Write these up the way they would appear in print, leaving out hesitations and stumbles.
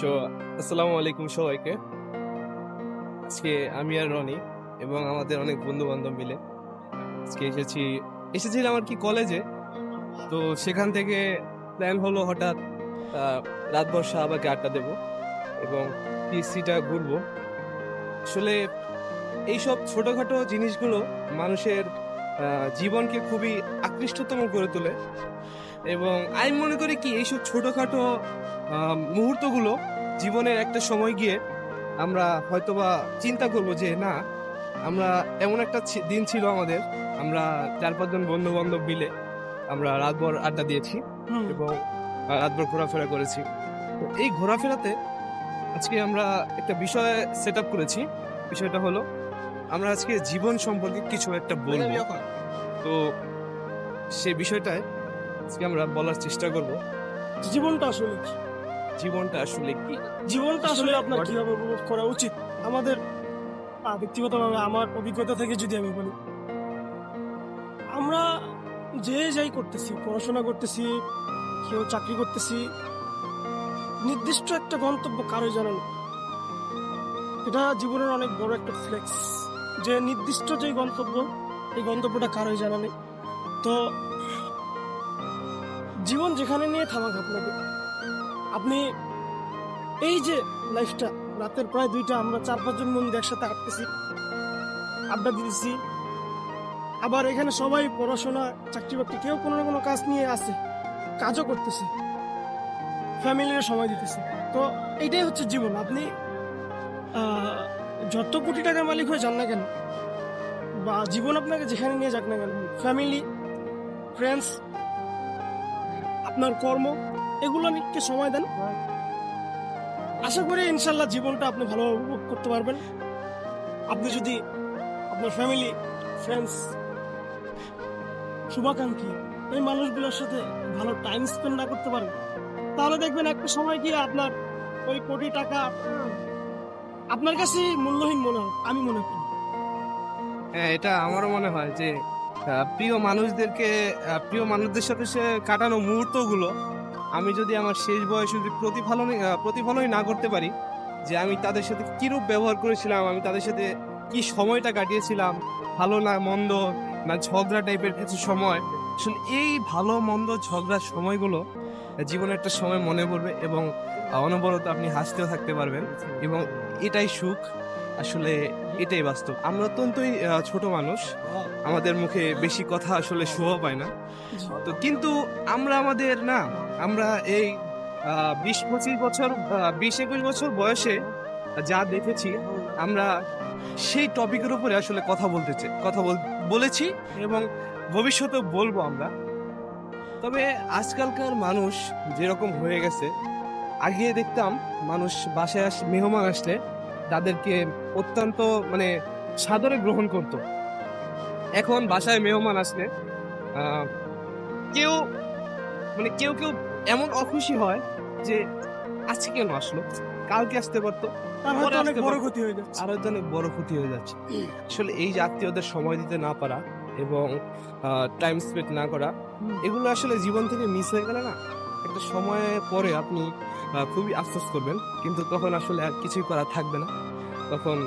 So আসসালামু আলাইকুম সবাইকে। আজকে আমি আর রনি এবং আমাদের অনেক বন্ধু বান্ধব মিলে আজকে এসেছিলাম আর কি কলেজে। তো সেখান থেকে প্ল্যান হলো হঠাৎ রাতভর শাহবাগে আড্ডা দেবো এবং পিএসসিটা ঘুরবো। আসলে এইসব ছোটখাটো জিনিসগুলো মানুষের জীবনকে খুবই আকৃষ্টতম করে তোলে এবং আমি মনে করি কি এইসব ছোটখাটো মুহূর্তগুলো জীবনের একটা সময় গিয়ে আমরা হয়তোবা চিন্তা করব যে না, আমরা এমন একটা দিন ছিল আমাদের, আমরা 4-5 জন বন্ধু বান্ধব মিলে আমরা রাতভর আড্ডা দিয়েছি হুম। এবং রাতভর ঘোরাফেরা করেছি। তো এই ঘোরাফেরাতে আজকে আমরা একটা বিষয় সেট আপ করেছি। বিষয়টা হলো আমরা আজকে জীবন সম্পর্কে কিছু একটা বলবো। তো সেই বিষয়টায় আজকে আমরা বলার চেষ্টা করব জীবনটা আসলে কি? জীবনটা আসলে কি। জীবনটা আসলে আপনার কিভাবে উপভোগ করা উচিত? আমাদের ব্যক্তিগতভাবে আমার অভিজ্ঞতা থেকে যদি আমি বলি, আমরা যে যাই করতেছি, পড়াশোনা করতেছি, কেউ চাকরি করতেছি, নির্দিষ্ট একটা গন্তব্য কারোই জানা নেই। এটা জীবনের অনেক বড় একটা ফ্লেক্স, যে নির্দিষ্ট যে গন্তব্য, এই গন্তব্যটা কারোই জানা নেই। তো জীবন যেখানে নিয়ে থামাক আপনাকে, আপনি এই যে লাইফটা, রাতের প্রায় 2টা, আমরা 4-5 জন বন্ধু একসাথে হাঁটতেছি, আড্ডা দিতেছি, আবার এখানে সবাই পড়াশোনা, চাকরি বাকরি, কেউ কোনো না কোনো কাজ নিয়ে আছে, কাজও করতেছে, ফ্যামিলির সময় দিতেছে। তো এইটাই হচ্ছে জীবন। আপনি যত কোটি টাকার মালিক হয়ে যান না কেন, বা জীবন আপনাকে যেখানে নিয়ে যাক না কেন, ফ্যামিলি, ফ্রেন্ডস, আপনার কর্ম, এগুলো নিয়ে সময় দেন। আশা করি ইনশাল্লাহ জীবনটা আপনি ভালোভাবে উপভোগ করতে পারবেন। আপনি যদি আপনার ফ্যামিলি, ফ্রেন্ডস, শুভাকাঙ্ক্ষী, এই মানুষগুলোর সাথে ভালো টাইম স্পেন্ড না করতে পারেন, তাহলে দেখবেন একটা সময় গিয়ে আপনার ওই কোটি টাকা আপনার কাছে মূল্যহীন মনে হয়, আমি মনে করি। হ্যাঁ, এটা আমারও মনে হয় যে প্রিয় মানুষদের সাথে সে কাটানো মুহূর্তগুলো আমি যদি আমার শেষ বয়সে যদি প্রতিফলনই না করতে পারি, যে আমি তাদের সাথে কিরূপ ব্যবহার করেছিলাম, আমি তাদের সাথে কি সময়টা কাটিয়েছিলাম, ভালো না মন্দ না ঝগড়া টাইপের কিছু সময়, আসলে এই ভালো মন্দ ঝগড়ার সময়গুলো জীবনের একটা সময় মনে পড়বে এবং অনবরত আপনি হাসতেও থাকতে পারবেন এবং এটাই সুখ। আসলে এটাই বাস্তব। আমরা অত্যন্তই ছোট মানুষ, আমাদের মুখে বেশি কথা আসলে শোভা পায় না। তো কিন্তু আমরা এই 20-25 বছর 20-21 বছর বয়সে যা দেখেছি, আমরা সেই টপিকের উপরে আসলে বলেছি এবং ভবিষ্যতেও বলবো আমরা। তবে আজকালকার মানুষ যেরকম হয়ে গেছে, আগে দেখতাম মানুষ বাসায় মেহমান আসলে তাদেরকে অত্যন্ত মানে সাদরে গ্রহণ করত। এখন বাসায় মেহমান আসলে আহ, কেউ কেউ কেউ এমন অখুশি হয় যে আজকে কেন আসলো, কালকে আসতে পারতো, তার পরে হয়তো অনেক আসতে বড় পারতো। ক্ষতি হয়ে যাচ্ছে। আরো অনেক বড় ক্ষতি হয়ে যাচ্ছে। আসলে এই যে আত্মীয়দের সময় দিতে না পারা এবং টাইম স্পেন্ড না করা, এগুলো আসলে জীবন থেকে মিস হয়ে গেলে না, একটা সময় পরে আপনি খুবই আফসোস করবেন, কিন্তু তখন আসলে আর কিছুই করা থাকবে না, তখন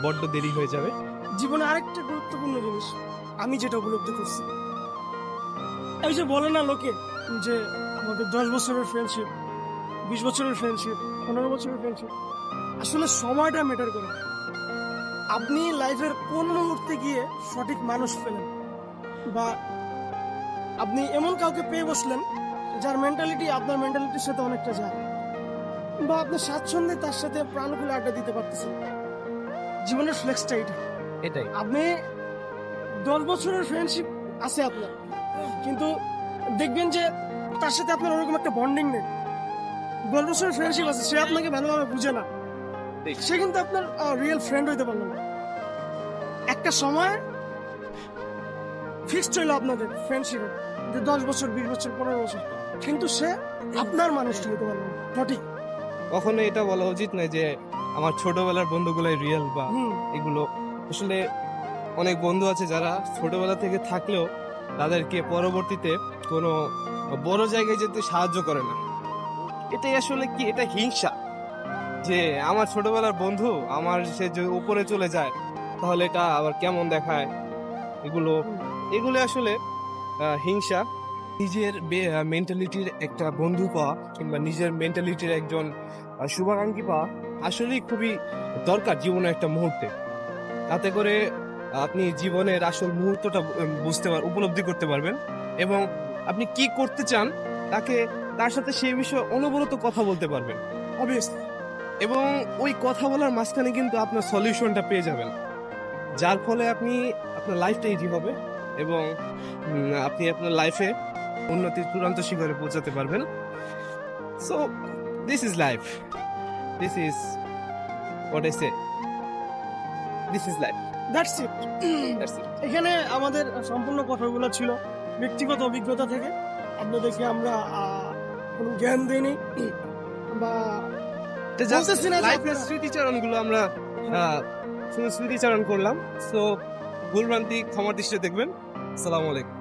বড্ড দেরি হয়ে যাবে। জীবনে আরেকটা গুরুত্বপূর্ণ জিনিস আমি যেটা উপলব্ধি করছি, এই যে বলে না লোকে যে আমাদের 10 বছরের ফ্রেন্ডশিপ, 20 বছরের ফ্রেন্ডশিপ, 15 বছরের ফ্রেন্ডশিপ, আসলে সময়টা ম্যাটার করে। আপনি লাইফের কোন মুহূর্তে গিয়ে সঠিক মানুষ পেলেন, বা আপনি এমন কাউকে পেয়ে বসলেন যার মেন্টালিটি আপনার মেন্টালিটির সাথে অনেকটা যায়, বা আপনি স্বাচ্ছন্দ্যে তার সাথে প্রাণ খুলে আড্ডা দিতে পারতেছেন, জীবনের ফ্লেক্সটা এটা। এটাই আপনি 10 বছরের ফ্রেন্ডশিপ আছে আপনার, কিন্তু দেখবেন যে তার সাথে আপনার ওরকম একটা বন্ডিং নেই। 10 বছরের ফ্রেন্ডশিপ আছে, সে আপনাকে ভালোভাবে বুঝে না, সে কিন্তু আপনার রিয়েল ফ্রেন্ড হইতে পারলো না। একটা সময় ফিক্সড হইলো আপনাদের ফ্রেন্ডশিপে যে 10 বছর, 20 বছর, 15 বছর, কিন্তু সে আপনার মানুষটা হইতে পারলো না সঠিক। কখনো এটা বলা উচিত নয় যে আমার ছোটবেলার বন্ধুগুলাই রিয়েল বা হুম। এগুলো। আসলে অনেক বন্ধু আছে যারা ছোটবেলা থেকে থাকলেও তাদেরকে পরবর্তীতে কোনো বড় জায়গায় যেতে সাহায্য করে না। এটাই আসলে কি, এটা হিংসা। যে আমার ছোটবেলার বন্ধু আমার সে যে উপরে চলে যায় তাহলে এটা আবার কেমন দেখায়, এগুলো এগুলো আসলে হিংসা। নিজের মেন্টালিটির একটা বন্ধু পাওয়া কিংবা নিজের মেন্টালিটির একজন শুভাকাঙ্ক্ষী পাওয়া আসলেই খুবই দরকার জীবনের একটা মুহূর্তে। তাতে করে আপনি জীবনের আসল মুহূর্তটা উপলব্ধি করতে পারবেন এবং আপনি কি করতে চান তার সাথে সেই বিষয়ে অনবরত কথা বলতে পারবেন অবভিয়াসলি। এবং ওই কথা বলার মাঝখানে কিন্তু আপনার সলিউশনটা পেয়ে যাবেন, যার ফলে আপনি আপনার লাইফটা ইজি হবে এবং আপনি আপনার লাইফে উন্নতির চূড়ান্ত শিখরে পৌঁছাতে পারবেন। So this is life, this is what I say, this is life. That's it. এখানে আমাদের সম্পূর্ণ কথাগুলো ছিল ব্যক্তিগত অভিজ্ঞতা থেকে। আপনাদেরকে আমরা কোনো জ্ঞান দিইনি বা বলতেছি না যে লাইফের আপনারা- স্মৃতিচারণগুলো আমরা শুধু স্মৃতিচারণ করলাম। সো ভুলভ্রান্তি ক্ষমার দৃষ্টিতে দেখবেন। আসসালামু আলাইকুম।